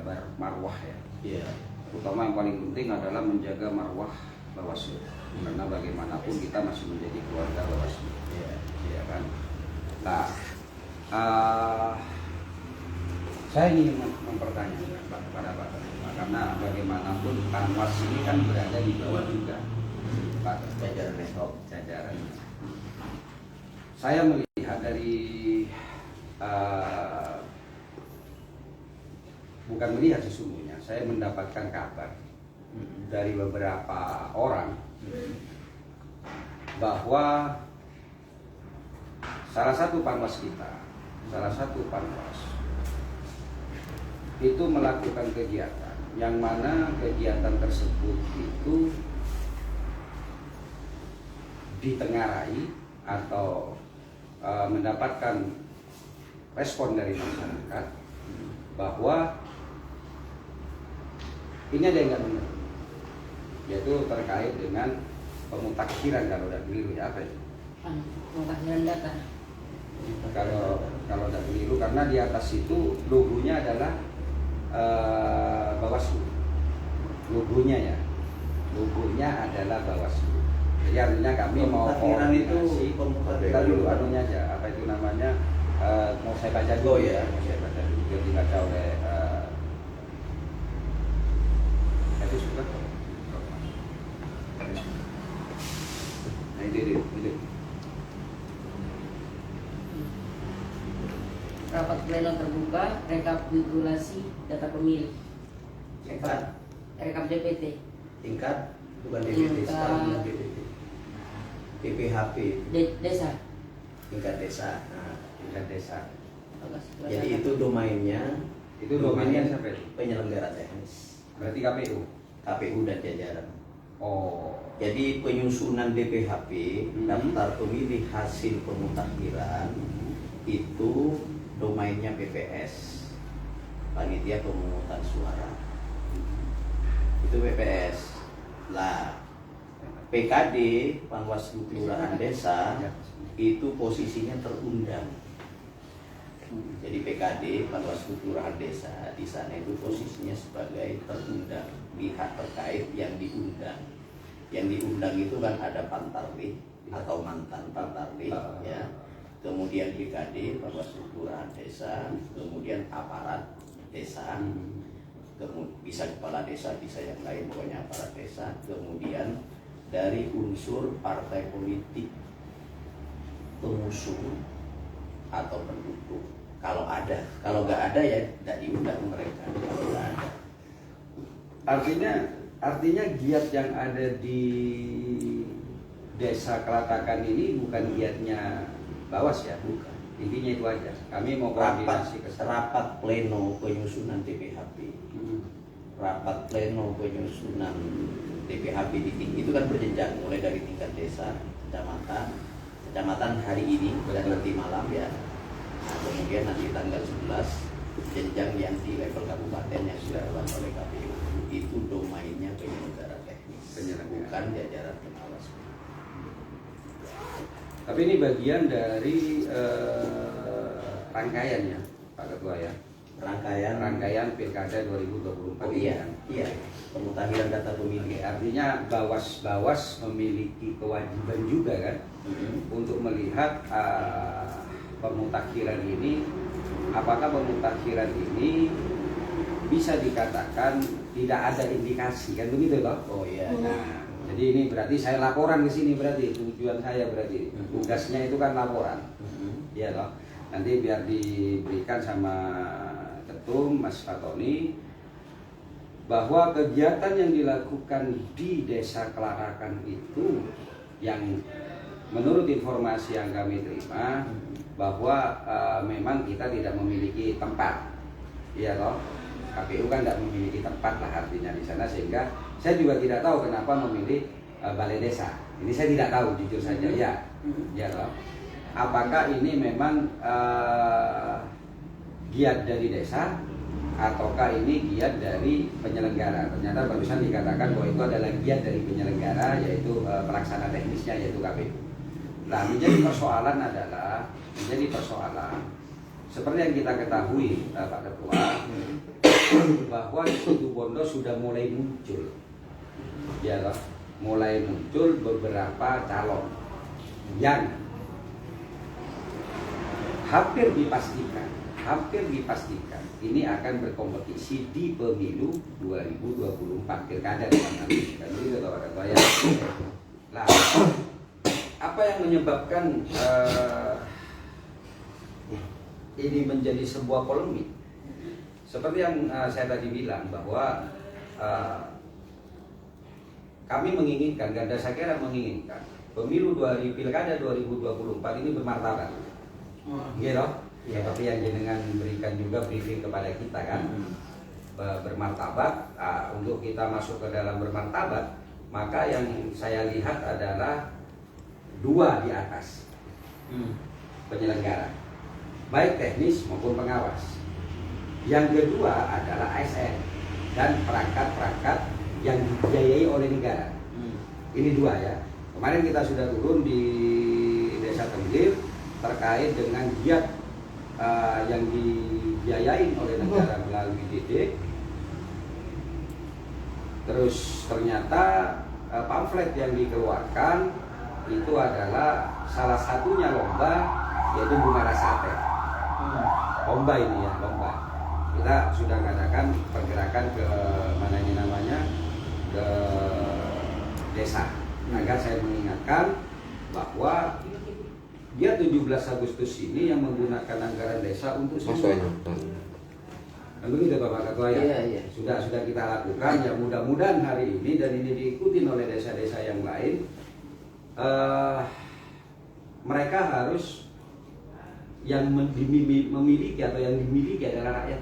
kabar marwah ya. Iya. Terutama yang paling penting adalah menjaga marwah Bawaslu. Karena bagaimanapun kita masih menjadi keluarga Bawaslu. Iya. Ya kan. Nah, saya ingin mempertanyakan kepada Pak Ketua, karena bagaimanapun Panwas ini kan berada di bawah juga Pak Ketua, Jajaran Menhub. jajaran. Saya melihat dari bukan melihat sesungguhnya, saya mendapatkan kabar dari beberapa orang bahwa salah satu Panwas itu melakukan kegiatan yang mana kegiatan tersebut itu ditengarai atau mendapatkan respon dari masyarakat bahwa ini ada yang nggak benar, yaitu terkait dengan pemutakhiran, kalau tidak keliru ya, apa itu? Pemutakhiran data. Kalau tidak keliru, karena di atas itu logonya adalah Bawaslu, logonya adalah Bawaslu. Jadi artinya kami mau koordinasi. Kita dulu anunya aja, apa itu namanya? Mau saya baca dulu ya, mau saya baca dulu biar dibaca oleh itu sudah. Nah itu. Rapat pleno terbuka rekapitulasi data pemilih. Tingkat Rekap DPT. tingkat bukan DPT, sekarang bukan DPT. PPHP Desa. tingkat desa. Nah, Tingkat desa. jadi itu domainnya siapa itu? penyelenggara teknis, Berarti KPU. KPU dan jajaran. Oh. Jadi penyusunan DPHP, daftar pemilih hasil pemutakhiran, itu domainnya PPS, panitia pemungutan suara. Itu PPS. Lah, PKD, Panwaslu Kelurahan Desa, itu posisinya terundang. Jadi PKD, Panwaslu Kelurahan Desa, di sana itu posisinya sebagai terundang, pihak terkait yang diundang. Yang diundang itu kan ada Pantarlih atau mantan Pantarlih, ya. Kemudian PKD, Panwaslu Kelurahan Desa, kemudian aparat desa, bisa kepala desa, bisa yang lain, pokoknya aparat desa. Kemudian dari unsur partai politik pengusung atau pendukung, kalau ada, kalau nggak ada ya tidak diundang mereka. Kalau nggak ada, Artinya giat yang ada di Desa Kelatakan ini bukan giatnya Bawas ya, bukan. Intinya itu aja. Kami mau koordinasi ke sana. rapat pleno penyusunan DPHP, rapat pleno penyusunan DPHP di tingkat itu kan berjenjang, mulai dari tingkat desa, kecamatan hari ini dan nanti malam ya. Nah, kemudian nanti tanggal 11 jenjang yang di level kabupaten yang sudah dilakukan oleh KPU. Itu domainnya penyelenggara teknis, bukan jajaran pengawas. Tapi ini bagian dari rangkaian ya, Pak Ketua ya. Rangkaian Pilkada 2024. Oh iya, pemutakhiran data pemilih. Artinya Bawas memiliki kewajiban juga kan untuk melihat pemutakhiran ini, apakah pemutakhiran ini bisa dikatakan tidak ada indikasi, kan begitu toh? Oh iya. Nah, jadi ini berarti saya laporan ke sini, berarti tujuan saya berarti tugasnya itu kan laporan. Iya toh. Nanti biar diberikan sama Ketum Mas Fatoni bahwa kegiatan yang dilakukan di Desa Kelarakan itu, yang menurut informasi yang kami terima bahwa memang kita tidak memiliki tempat, iya toh. KPU kan tidak memiliki tempat lah artinya di sana, sehingga saya juga tidak tahu kenapa memilih balai desa. Ini saya tidak tahu jujur saja ya toh. Apakah ini memang giat dari desa ataukah ini giat dari penyelenggara? Ternyata barusan dikatakan bahwa itu adalah giat dari penyelenggara, yaitu pelaksana teknisnya, yaitu KPU. Nah, menjadi persoalan seperti yang kita ketahui Pak Ketua, bahwa di situ Bondo sudah mulai muncul, ya loh, mulai muncul beberapa calon yang hampir dipastikan ini akan berkompetisi di pemilu 2024 pilkada depan nanti. Kan begitu Pak Ketua ya. Nah, apa yang menyebabkan ini menjadi sebuah polemik? Seperti yang saya tadi bilang bahwa kami menginginkan, Ganda Sakera menginginkan pemilu pilkada 2024 ini bermartabat, gitu. Seperti yang jenengan berikan juga briefing kepada kita kan, bermartabat. Untuk kita masuk ke dalam bermartabat, maka yang saya lihat adalah dua di atas penyelenggara, baik teknis maupun pengawas. Yang kedua adalah ASN dan perangkat-perangkat yang dibiayai oleh negara. Ini dua ya. Kemarin kita sudah turun di Desa Tengger terkait dengan giat yang dibiayain oleh negara melalui DD. Terus ternyata pamflet yang dikeluarkan itu adalah salah satunya lomba, yaitu bunga rasate. Lomba ini ya, lomba. Kita sudah mengadakan pergerakan ke mana ini namanya, ke desa, agar saya mengingatkan bahwa dia 17 Agustus ini yang menggunakan anggaran desa untuk semua. Nah, begitu Bapak Ketua ya. Iya. Sudah kita lakukan ya, mudah-mudahan hari ini dan ini diikuti oleh desa-desa yang lain. Mereka harus yang memiliki atau yang dimiliki adalah rakyat,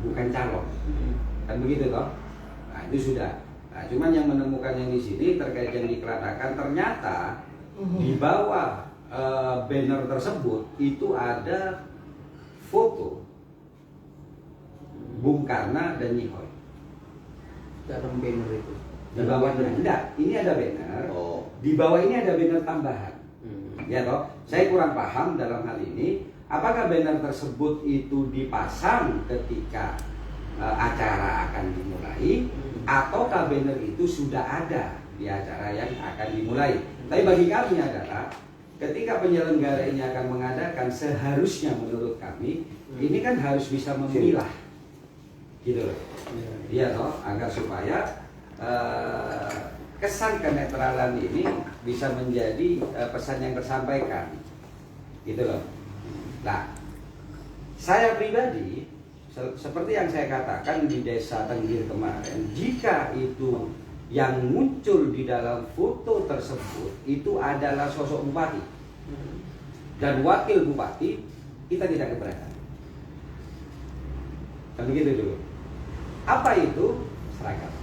bukan calon. Kan begitu toh? Nah, itu sudah. Nah, cuman yang menemukan yang di sini terkait yang dikelatakan, ternyata di bawah banner tersebut itu ada foto Bung Karno dan Nyihoy. Dalam banner itu. Di bawahnya enggak, ini ada banner. Oh. Di bawah ini ada banner tambahan. Ya toh, saya kurang paham dalam hal ini. Apakah banner tersebut itu dipasang ketika acara akan dimulai, ataukah banner itu sudah ada di acara yang akan dimulai? Tapi bagi kami adalah ketika penyelenggara ini akan mengadakan, seharusnya menurut kami ini kan harus bisa memilah, gitu loh. Iya toh, agar supaya kesan kenetralan ini bisa menjadi pesan yang tersampaikan, gitu loh. Nah, saya pribadi seperti yang saya katakan di Desa Tengger kemarin, jika itu yang muncul di dalam foto tersebut itu adalah sosok bupati dan wakil bupati, kita tidak keberatan. Kan begitu dulu. Apa itu? Seragam.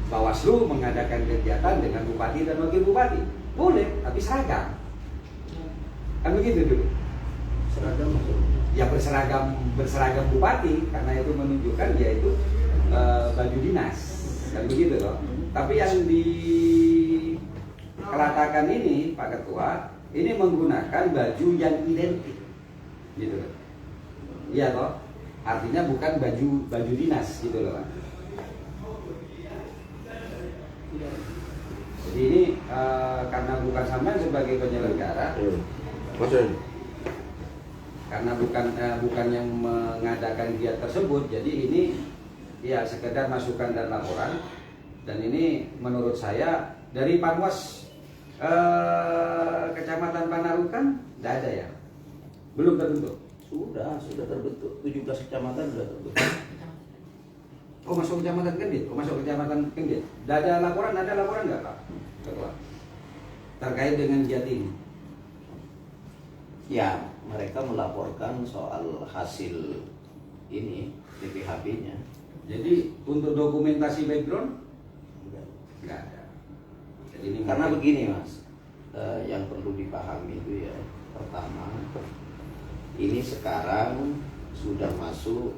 Bawaslu mengadakan kegiatan dengan bupati dan wakil bupati, boleh, tapi seragam. Kan begitu dulu. Seragam maksudnya? Ya berseragam bupati, karena itu menunjukkan dia itu baju dinas, kan begitu loh. Tapi yang dikelatakan ini Pak Ketua, ini menggunakan baju yang identik, gitu loh. Iya toh, artinya bukan baju dinas, gitu loh Pak. Jadi ini karena bukan sampean sebagai penyelenggara, karena bukan yang mengadakan giat tersebut, jadi ini ya sekedar masukan dan laporan. Dan ini menurut saya dari Panwas Kecamatan Panarukan tidak ada ya, belum terbentuk. Sudah terbentuk, 17 kecamatan sudah terbentuk. Oh, masuk kecamatan Kendit, Ada laporan nggak Pak Ketua terkait dengan giat ini? Ya, mereka melaporkan soal hasil ini DPHP-nya. Jadi untuk dokumentasi background nggak ada. Jadi ini Karena begini Mas, yang perlu dipahami itu ya, pertama, ini sekarang sudah masuk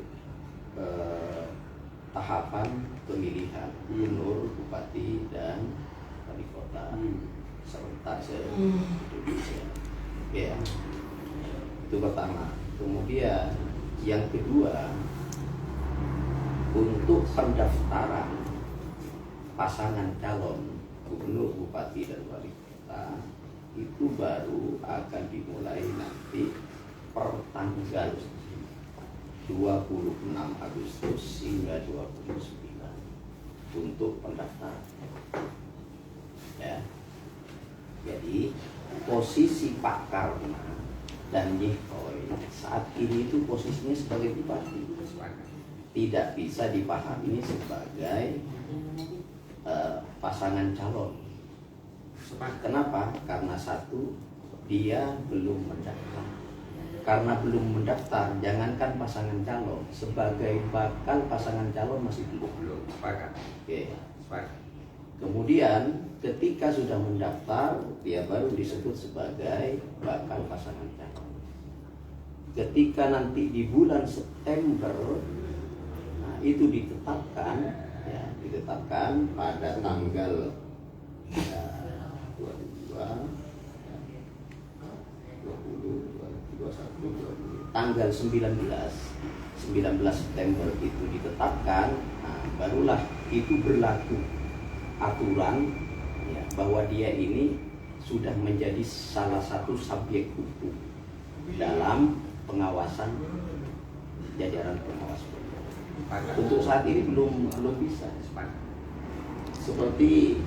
tahapan pemilihan gubernur, bupati, dan wali kota serta se-Indonesia. Ya, itu pertama. Kemudian Yang kedua, untuk pendaftaran pasangan calon gubernur, bupati, dan wali kota itu baru akan dimulai nanti per tanggal 26 Agustus hingga 29 untuk pendaftaran. Ya. Jadi posisi Pak Karna dan Nyihoy saat ini itu posisinya sebagai bupati, tidak bisa dipahami sebagai pasangan calon. Kenapa? Karena satu, dia belum mendaftar. Karena belum mendaftar, jangankan pasangan calon, sebagai bakal pasangan calon masih belum. Sepakat. Oke. Sepakat. Kemudian ketika sudah mendaftar, dia baru disebut sebagai bakal pasangan calon. Ketika nanti di bulan September, nah itu ditetapkan, ya, ditetapkan pada tanggal tanggal 19 September itu ditetapkan, nah, barulah itu berlaku aturan, ya, bahwa dia ini sudah menjadi salah satu subjek hukum dalam pengawasan jajaran pengawas. Untuk saat ini belum bisa. Seperti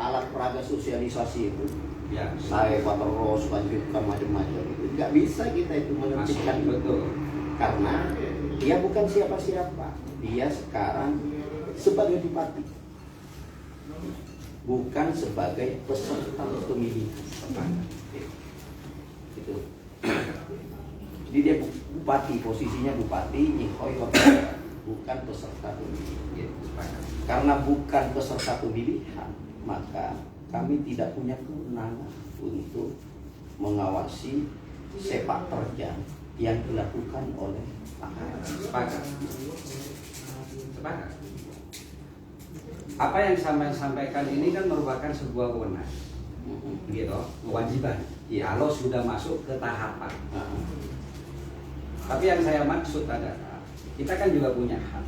alat peraga sosialisasi itu, Ya, saya terus lanjutkan macam-macam itu nggak bisa kita itu menertibkan, betul. karena dia bukan siapa-siapa, dia sekarang sebagai bupati, bukan sebagai peserta pemilihan. Gitu. Jadi dia bupati, posisinya bupati, Nyihoy bukan peserta pemilihan. Karena bukan peserta pemilihan, maka kami tidak punya kewenangan untuk mengawasi sepak terjang yang dilakukan oleh Pak Karna. Sepakat. Sepakat. Apa yang saya sampaikan ini kan merupakan sebuah wewenang, gitu, kewajiban. Iya. Kalau sudah masuk ke tahapan. Nah, Tapi yang saya maksud adalah kita kan juga punya hak,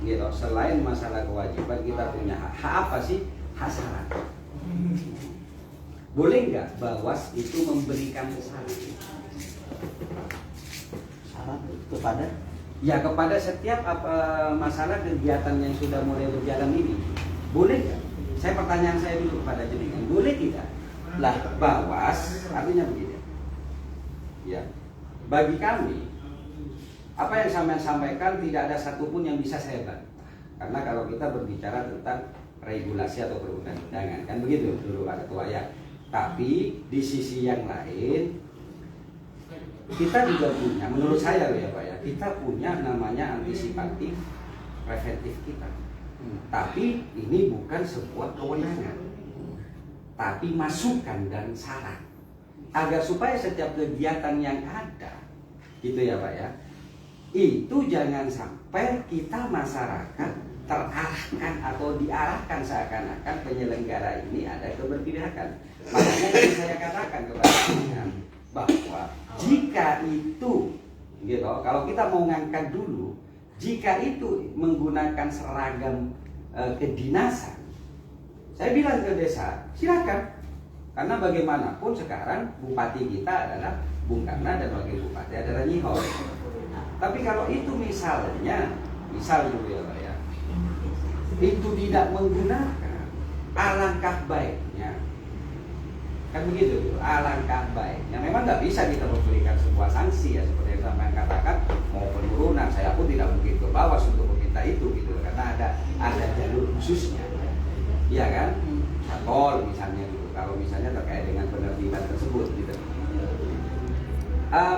gitu. Selain masalah kewajiban, kita punya hak. Hak apa sih? Hak syarat. Boleh nggak Bawas itu memberikan syarat? syarat kepada Ya kepada setiap masalah kegiatan yang sudah mulai berjalan ini, boleh nggak? Pertanyaan saya dulu kepada jenengan, boleh tidak? Lah Bawas artinya begini, ya. Bagi kami, apa yang saya sampaikan tidak ada satupun yang bisa saya bantah. Karena kalau kita berbicara tentang regulasi atau perundang-undangan, kan begitu dulu Pak Ketua ya. Tapi di sisi yang lain, kita juga punya, menurut saya ya Pak ya, kita punya namanya antisipatif preventif kita. Tapi ini bukan sebuah kewenangan, tapi masukan dan saran agar supaya setiap kegiatan yang ada, gitu ya Pak ya, itu jangan sampai kita masyarakat terarahkan atau diarahkan seakan-akan penyelenggara ini ada keberpihakan. Makanya yang saya katakan kepada kalian bahwa jika itu, gitu, kalau kita mau ngangkat dulu, jika itu menggunakan seragam kedinasan, saya bilang ke desa, silakan. Karena bagaimanapun sekarang bupati kita adalah Bung Karna dan wakil bupati adalah Nyihoy. Tapi kalau itu misalnya, misal dulu ya Pak ya, itu tidak menggunakan, alangkah baiknya, kan begitu, alangkah baiknya. Memang nggak bisa kita memberikan sebuah sanksi ya, seperti yang saya katakan, mau penurunan, saya pun tidak mungkin ke bawah untuk meminta itu gitu, karena ada jalur khususnya, iya kan? Tol misalnya gitu, kalau misalnya terkait dengan penerbitan tersebut gitu.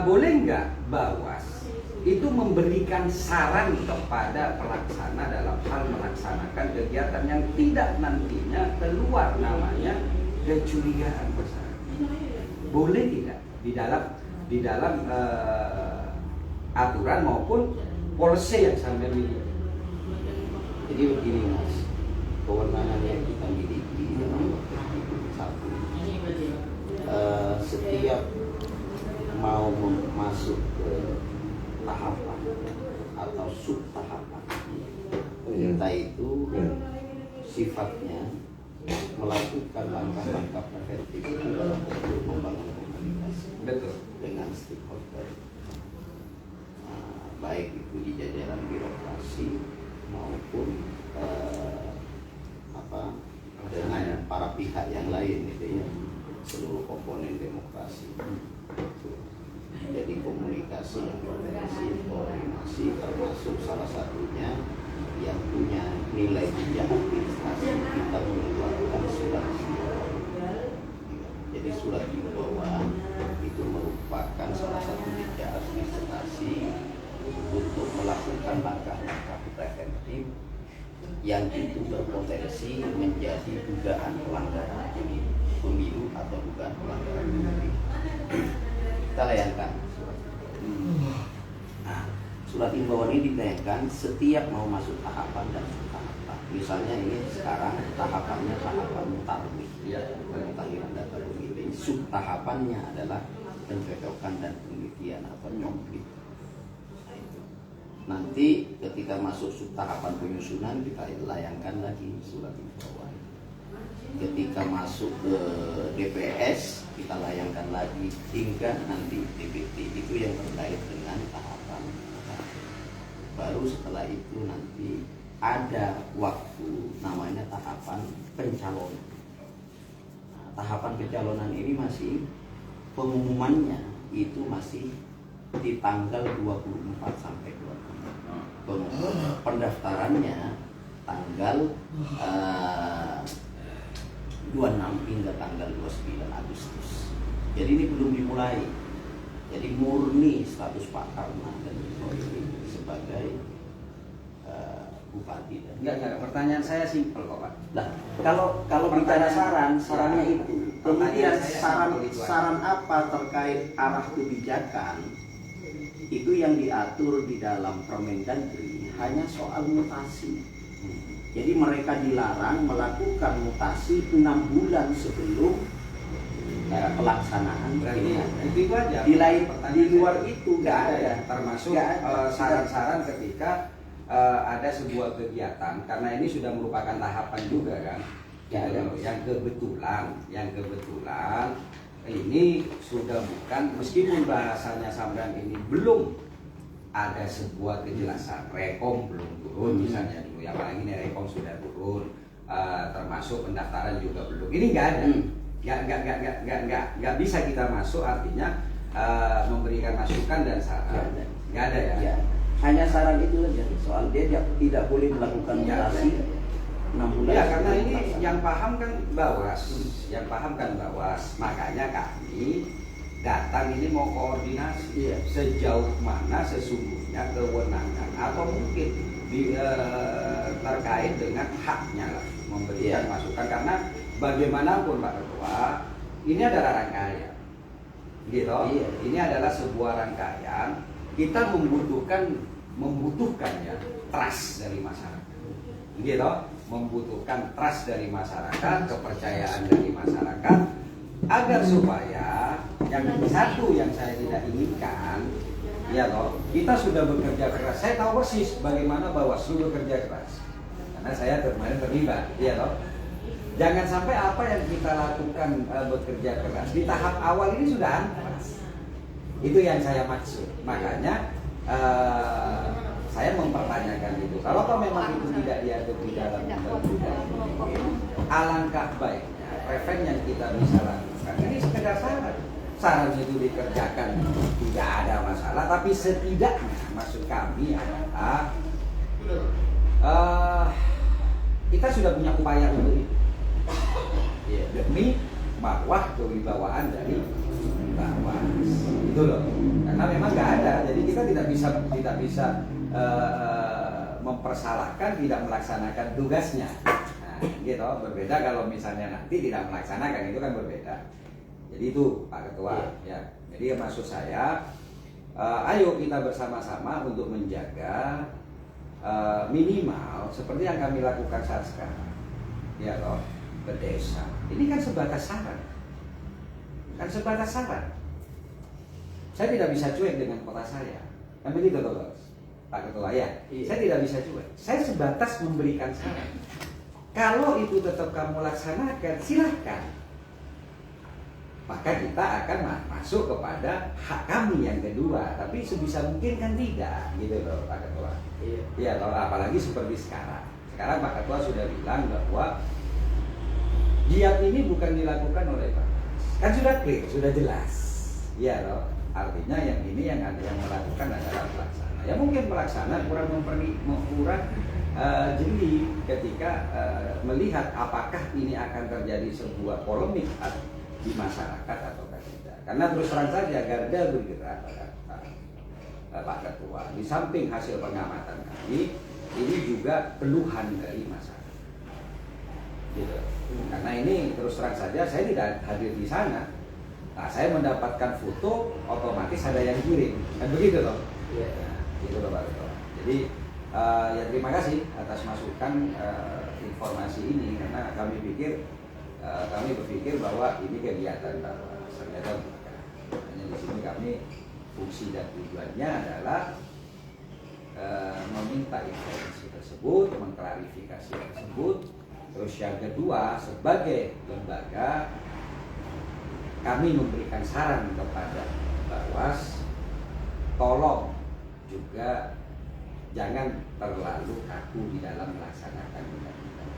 Boleh nggak Bawas itu memberikan saran kepada pelaksana dalam hal melaksanakan kegiatan yang tidak nantinya keluar namanya kecurigaan besar? Boleh tidak di dalam aturan maupun policy yang sampai miliki? Jadi begini Mas, kewenangan yang kita miliki satu, setiap mau masuk ke tahapan atau sub tahapan. Kita itu sifatnya melakukan langkah-langkah preventif dalam bentuk membangun komunikasi dengan stakeholder, baik itu di jajaran birokrasi maupun dengan para pihak yang lain, gitu ya, seluruh komponen demokrasi. Jadi komunikasi yang kompetensi, koordinasi, termasuk salah satunya yang punya nilai jejak administrasi, kita mengeluarkan surat himbauan. Jadi surat himbauan itu merupakan salah satu jejak administrasi untuk melakukan langkah-langkah preventif yang itu berpotensi menjadi dugaan pelanggaran pemilu atau dugaan pelanggaran pemilu. Kita layangkan. Nah, surat himbauan ini ditayangkan setiap mau masuk tahapan dan subtahapan. Misalnya ini sekarang tahapannya tahapan mutarwih, pemutahiran data pemilih. Subtahapannya adalah pencocokan dan penelitian atau nyoblit. Nanti ketika masuk subtahapan penyusunan kita layangkan lagi surat himbauan. Ketika masuk ke DPS kita layangkan lagi hingga nanti DPT. Itu yang terkait dengan tahapan. Baru setelah itu nanti ada waktu namanya tahapan pencalonan. Nah, tahapan pencalonan ini masih pengumumannya itu masih di tanggal 24 sampai 25. Pendaftarannya tanggal 26 hingga tanggal 29 Agustus. Jadi ini belum dimulai. Jadi murni status Pak Karna dan Ibu ini sebagai bupati. Enggak, pertanyaan saya simpel kok Pak. Nah, kalau bicara sarannya itu, kemudian saran apa terkait arah kebijakan itu yang diatur di dalam Permendagri hanya soal mutasi. Jadi mereka dilarang melakukan mutasi 6 bulan sebelum pelaksanaan. Berarti itu aja. Di luar itu nggak ada. Termasuk saran-saran ketika ada sebuah kegiatan, karena ini sudah merupakan tahapan juga kan. Yang kebetulan ini sudah bukan, meskipun bahasanya Samdan ini belum ada sebuah kejelasan, rekom belum turun misalnya dulu, yang paling ini rekom sudah turun, termasuk pendaftaran juga belum. Ini nggak ada, nggak bisa kita masuk, artinya memberikan masukan dan saran, nggak ada ya. Hanya saran itu saja, soal dia tidak boleh melakukan mutasi 6 bulan. Ya, karena ini yang paham kan Bawas, makanya kami datang ini mau koordinasi sejauh mana sesungguhnya kewenangan atau mungkin terkait dengan haknya lah memberikan masukan, karena bagaimanapun Pak Ketua ini adalah rangkaian, gitu. Ini adalah sebuah rangkaian, kita membutuhkan ya trust dari masyarakat, gitu. Membutuhkan trust dari masyarakat, kepercayaan dari masyarakat, agar supaya yang satu yang saya tidak inginkan, ya toh, kita sudah bekerja keras. Saya tahu persis bagaimana Bawaslu bekerja keras, karena saya kemarin terlibat, ya toh. Jangan sampai apa yang kita lakukan bekerja keras di tahap awal ini sudah antas. Itu yang saya maksud. Makanya saya mempertanyakan itu. Kalau memang itu tidak diatur di dalam undang-undang, alangkah baiknya preven yang kita bisa lakukan ini sekedar saran itu dikerjakan tidak ada masalah, tapi setidaknya maksud kami adalah kita sudah punya upaya untuk itu demi marwah kewibawaan dari Bawas itu loh, karena memang nggak ada, jadi kita tidak bisa mempersalahkan tidak melaksanakan tugasnya. Nah, gitu. Berbeda kalau misalnya nanti tidak melaksanakan, itu kan berbeda. Jadi itu Pak Ketua, ya. Jadi maksud saya, ayo kita bersama-sama untuk menjaga minimal seperti yang kami lakukan saat sekarang, ya loh, berdesa. Ini kan sebatas saran, Saya tidak bisa cuek dengan kota saya. Kan begitu toh Pak Ketua ya. Iya. Saya tidak bisa juga. Saya sebatas memberikan saran. Kalau itu tetap kamu laksanakan, silahkan. Maka kita akan masuk kepada hak kami yang kedua. Tapi sebisa mungkin kan tidak, gitu loh Pak Ketua. Iya. Ya, kalau apalagi seperti sekarang. Sekarang Pak Ketua sudah bilang bahwa giat ini bukan dilakukan oleh Pak. Kan sudah clear, sudah jelas. Ya loh. Artinya yang ini yang ada yang melakukan adalah pelaksana. Ya mungkin pelaksana kurang jeli ketika melihat apakah ini akan terjadi sebuah polemik di masyarakat atau tidak. Karena terus terang saja Garda bergerak Pak Ketua. Di samping hasil pengamatan kami, ini juga keluhan dari masyarakat. Gitu. Karena ini terus terang saja saya tidak hadir di sana. Nah, saya mendapatkan foto, otomatis ada yang kirim, kan begitu loh. Iya. Nah, gitu loh Pak Ketua. Jadi ya terima kasih atas masukan informasi ini karena kami berpikir bahwa ini kegiatan Bapak. Ternyata bukan. Hanya di sini kami fungsi dan tujuannya adalah meminta informasi tersebut, mengklarifikasi tersebut. Terus yang kedua, sebagai lembaga kami memberikan saran kepada Bawas, tolong juga jangan terlalu kaku di dalam melaksanakan undang-undang.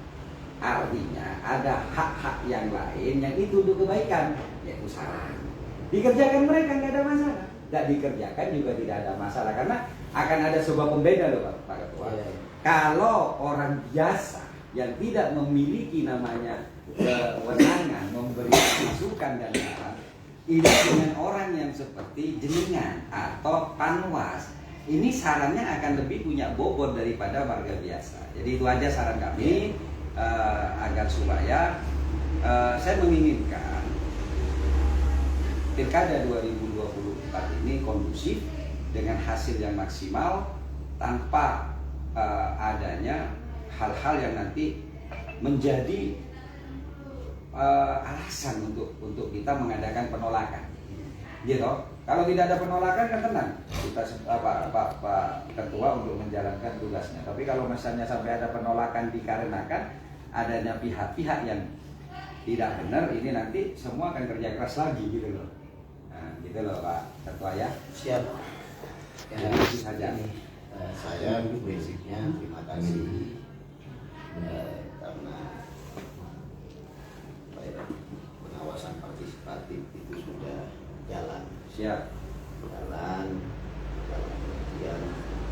Artinya ada hak-hak yang lain yang itu untuk kebaikan, yaitu saran. Dikerjakan mereka nggak ada masalah, nggak dikerjakan juga tidak ada masalah karena akan ada sebuah pembeda loh Pak Ketua. Kalau orang biasa yang tidak memiliki namanya kewenangan memberi masukan dan saran ini dengan orang yang seperti jenengan atau panwas, ini sarannya akan lebih punya bobot daripada warga biasa. Jadi itu aja saran kami agar supaya saya menginginkan Pilkada 2024 ini kondusif dengan hasil yang maksimal tanpa adanya hal-hal yang nanti menjadi alasan untuk kita mengadakan penolakan, gitu. Kalau tidak ada penolakan kan tenang kita Pak Ketua untuk menjalankan tugasnya. Tapi kalau misalnya sampai ada penolakan dikarenakan adanya pihak-pihak yang tidak benar, ini nanti semua akan kerja keras lagi, gitu loh. Nah, gitu loh Pak Ketua ya. Siap. Ya, itu saja. Saya prinsipnya terima kasih karena pengawasan partisipatif itu sudah jalan. Siap. Jalan kemudian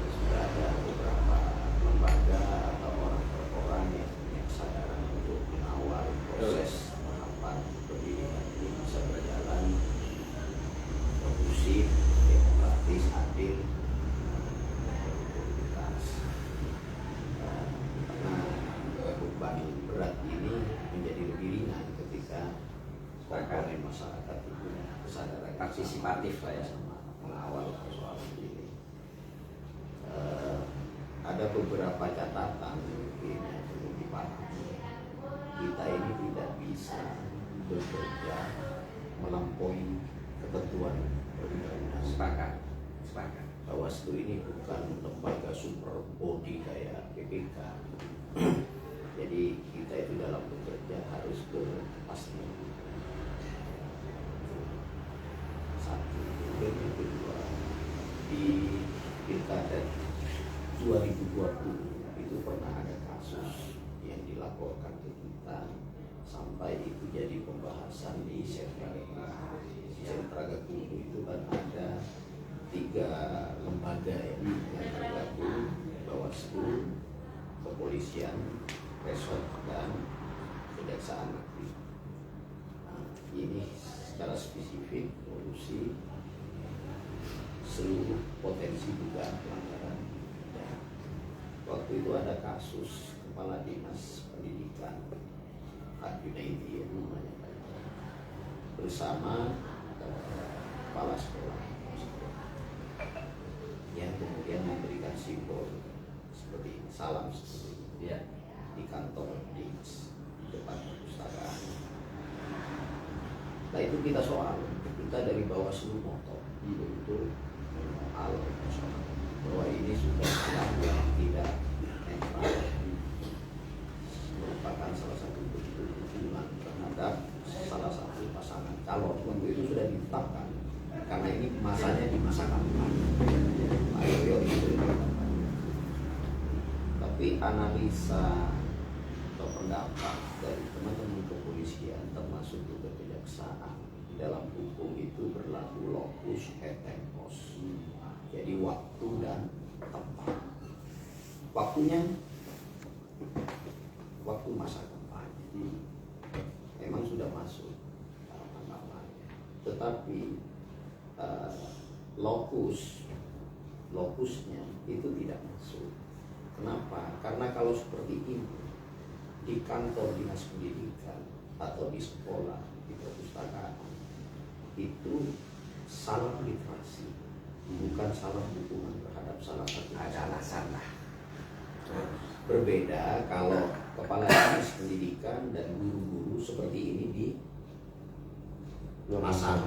sudah ada beberapa lembaga atau orang yang punya kesadaran untuk mengawal proses tahapan pendidikan ini bisa berjalan kondusif, demokratis, adil, berintegritas. Karena beban berat ini menjadi lebih ringan ketika komponen masyarakat itu kesadaran Partisipatif lah ya. mengawal persoalan ini. Ada beberapa catatan mungkin yang perlu dipahami. Kita ini tidak bisa bekerja melampaui ketentuan perundang-undangan. Sepakat. Bawaslu ini bukan lembaga super body kayak PPK. Jadi kita itu dalam bekerja harus berkepastian. Satu, yang kedua, di Pilkada 2020 itu pernah ada kasus yang dilaporkan ke kita sampai itu jadi pembahasan di Sentra Gakumdu itu kan ada 3 lembaga yang tergabung, Bawaslu, Kepolisian, Resort dan Kejaksaan Negeri. Nah, ini secara spesifik mengurusi seluruh potensi dugaan pelanggaran. Ya. Waktu itu ada kasus Kepala Dinas Pendidikan Pak Junaidi namanya, bersama kepala sekolah yang kemudian memberikan simbol seperti salam seperti itu ya, di kantor dinas di depan perpustakaan. Nah itu kita soal, kita dari Bawaslu motor untuk soal analisa atau pendapat dari teman-teman kepolisian termasuk juga kejaksaan, dalam hukum itu berlaku locus et tempus. Jadi waktu dan tempat. Waktunya waktu masa kampanye memang sudah masuk tahapan-tahapannya, tetapi lokusnya itu tidak masuk. Kenapa? Karena kalau seperti ini di kantor dinas pendidikan atau di sekolah, di perpustakaan, itu salah literasi, bukan salah dukungan terhadap salah satu. Ada alasan lah. Berbeda kalau kepala dinas pendidikan dan guru-guru seperti ini di pasar,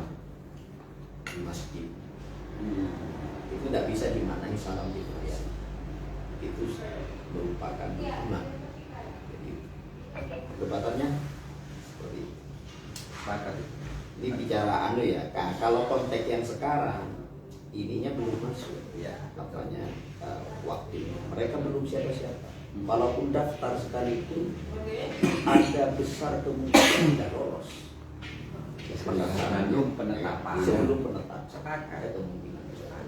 di masjid, itu tidak bisa dimaknai salah literasi. Itu merupakan dukungan. Jadi perdebatannya seperti itu. Ini bicara ya. Kalau konteks yang sekarang ininya belum masuk ya, katanya waktunya. Mereka belum siapa-siapa. Walaupun daftar sekalipun ada besar kemungkinan tidak lolos. Sebelum penetapan. Sebelum penetapan ada kemungkinan besar.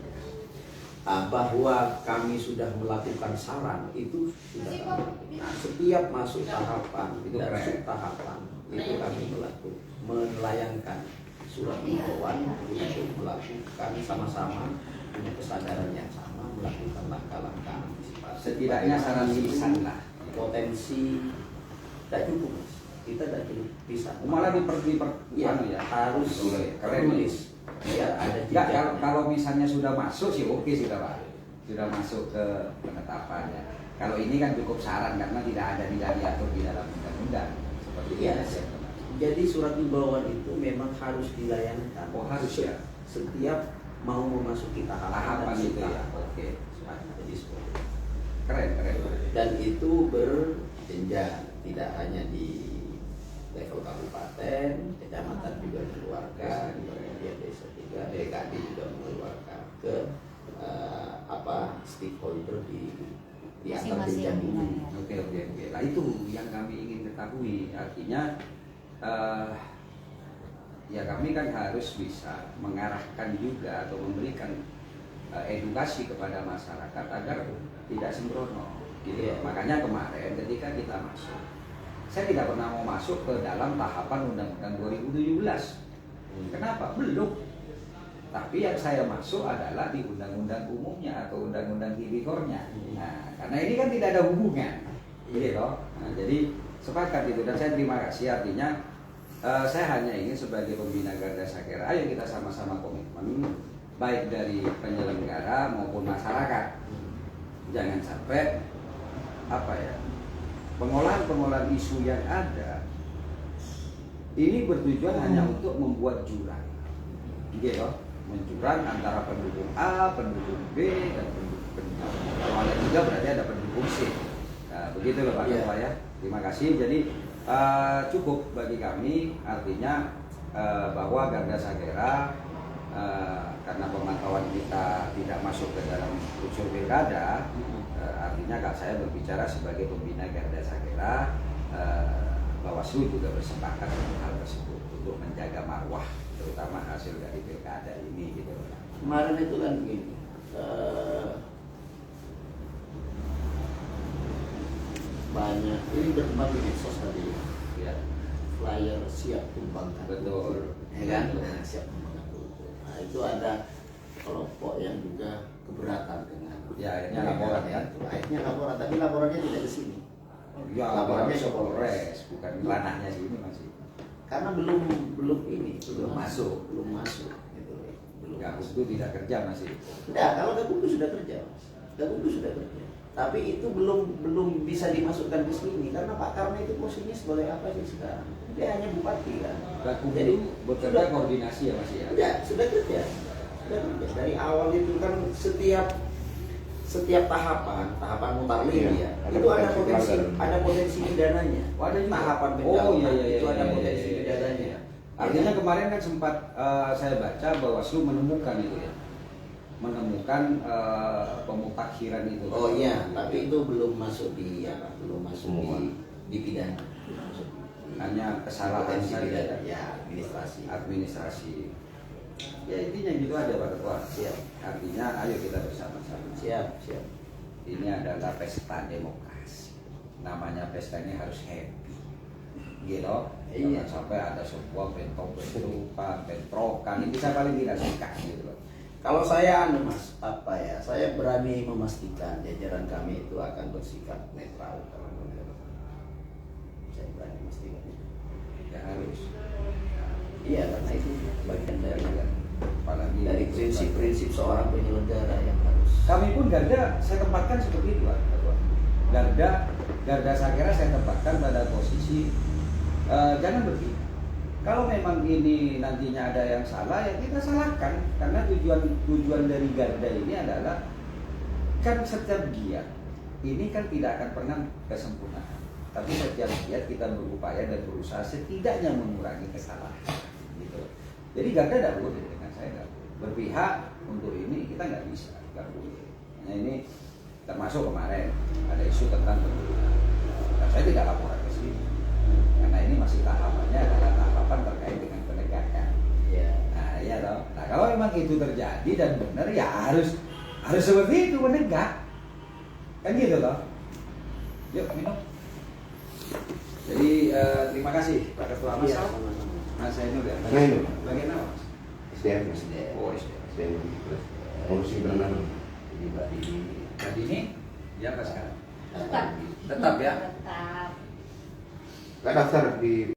Bahwa kami sudah melakukan saran itu sudah kami. Setiap masuk tahapan dan subtahapan itu kami melayangkan surat himbauan untuk melakukan sama-sama punya kesadaran yang sama, melakukan langkah-langkah antisipasi. Setidaknya saran lisan lah. Potensi tidak cukup, Mas. Kita tidak cukup bisa. Malah ya, harus tulis. Ya, ada jejak. Kalau misalnya sudah masuk sih oke sudah Pak. Sudah masuk ke penetapannya. Kalau ini kan cukup saran karena tidak ada diatur di dalam undang-undang. Seperti ya. itu. Jadi surat himbauan itu memang harus dilayangkan. Oh harus ya. Setiap mau memasuki tahapan itu ya. Oke. Jadi seperti itu. Keren. Dan itu berjenjang, tidak hanya di level kabupaten, kecamatan juga mengeluarkan, kemudian desa juga, DKD juga mengeluarkan ke stakeholder di antar jenjang ini. Oke. Nah itu yang kami ingin ketahui. Artinya ya kami kan harus bisa mengarahkan juga atau memberikan edukasi kepada masyarakat agar tidak sembrono. Gitu. Makanya kemarin ketika kita masuk, saya tidak pernah mau masuk ke dalam tahapan Undang-Undang 2017. Kenapa? Belum. Tapi yang saya masuk adalah di Undang-Undang umumnya atau Undang-Undang Tipikornya. Nah, karena ini kan tidak ada hubungan, gitu. Nah, jadi sepakat itu dan saya terima kasih. Artinya saya hanya ingin sebagai pembina Garda Sakera, ayo kita sama-sama komitmen baik dari penyelenggara maupun masyarakat. Jangan sampai pengolahan isu yang ada ini bertujuan hanya untuk membuat jurang, gitu, menjurang antara pendukung A, pendukung B, dan pendukung kalau ada juga berarti ada pendukung C. Nah, begitu loh Pak Ketua ya. Terima kasih. Jadi cukup bagi kami, artinya bahwa Garda Sakera karena pemantauan kita tidak masuk ke dalam unsur pilkada. Artinya kalau saya berbicara sebagai pembina Garda Sakera, Bawaslu juga bersepakat dengan hal tersebut untuk menjaga marwah, terutama hasil dari pilkada ini gitu. Kemarin itu kan begini, banyak ini berkembang di medsos tadi ya, flyer siap tumbangkan. Betul, ya kan? Siap tumbangkan. Nah itu ada kelompok yang juga keberatan dengan akhirnya laporan ya. Akhirnya laporan, tapi laporannya tidak ke sini. Ya laporannya ke Polres, bukan ranahnya sini masih. Karena belum masuk gitu. Belum. Gakumdu tidak kerja masih. Tidak, kalau Gakumdu sudah kerja, Mas. Gakumdu sudah kerja. Tapi itu belum bisa dimasukkan ke sini karena Pak Karna itu posisinya sebagai apa sih sekarang? Dia hanya bupati kan. Jadi bekerja koordinasi ya Mas ya. Ya, sudah kerja. Dari awal itu kan setiap tahapan mutarlim ya, itu ada potensi pidananya. Ada tahapan itu ada potensi pidananya. Artinya kemarin kan sempat saya baca Bawaslu menemukan itu ya, menemukan pemutak peparkiran itu. Oh iya, tapi itu belum masuk di apa? Belum masuk Pengumuman. di pidana. Belum masuk di- Hanya kesalahan potensi saja. pidana. Ya, administrasi. Administrasi. Ya intinya gitu aja Pak Ketua. Siap. Artinya ayo kita bersama-sama. Siap, siap. Ini adalah pesta demokrasi. Namanya pesta ini harus happy. Gitu. Iya. Jangan sampai ada sebuah bentrokan, itu saya paling tidak suka gitu loh. Kalau saya Mas, apa ya? Saya berani memastikan jajaran kami itu akan bersikap netral. Saya berani memastikan. Ya harus. Iya, karena itu bagian dari Apalagi dari prinsip-prinsip seorang penyelenggara yang harus. Kami pun Garda saya tempatkan seperti itu Pak Ketua. Garda saya kira saya tempatkan pada posisi jangan berpihak. Kalau memang ini nantinya ada yang salah ya kita salahkan, karena tujuan dari Garda ini adalah kan setiap giat ini kan tidak akan pernah kesempurnaan, tapi setiap giat kita berupaya dan berusaha setidaknya mengurangi kesalahan gitu. Jadi Garda tidak boleh dengan saya nggak boleh berpihak untuk ini, kita nggak bisa, nggak boleh. Nah ini termasuk kemarin ada isu tentang penggunaan, dan saya tidak laporan ke sini karena ini masih tahapannya adalah tahapan terkait dengan penegakan. Ya. Nah iya toh. Nah kalau memang itu terjadi dan benar ya harus seperti itu, menegak. Kan gitu toh. Yuk minum. Jadi terima kasih Pak Ketua Mas. Iya, sama-sama. Mas Zainul ya. Zainul. Bagian apa Mas? SDM. Oh SDM. SDM. Ngurusin berenang. Jadi Mbak Dini Tadi ini ya apa sekarang? Tetap. Tetap ya. Tetap. Nggak daftar di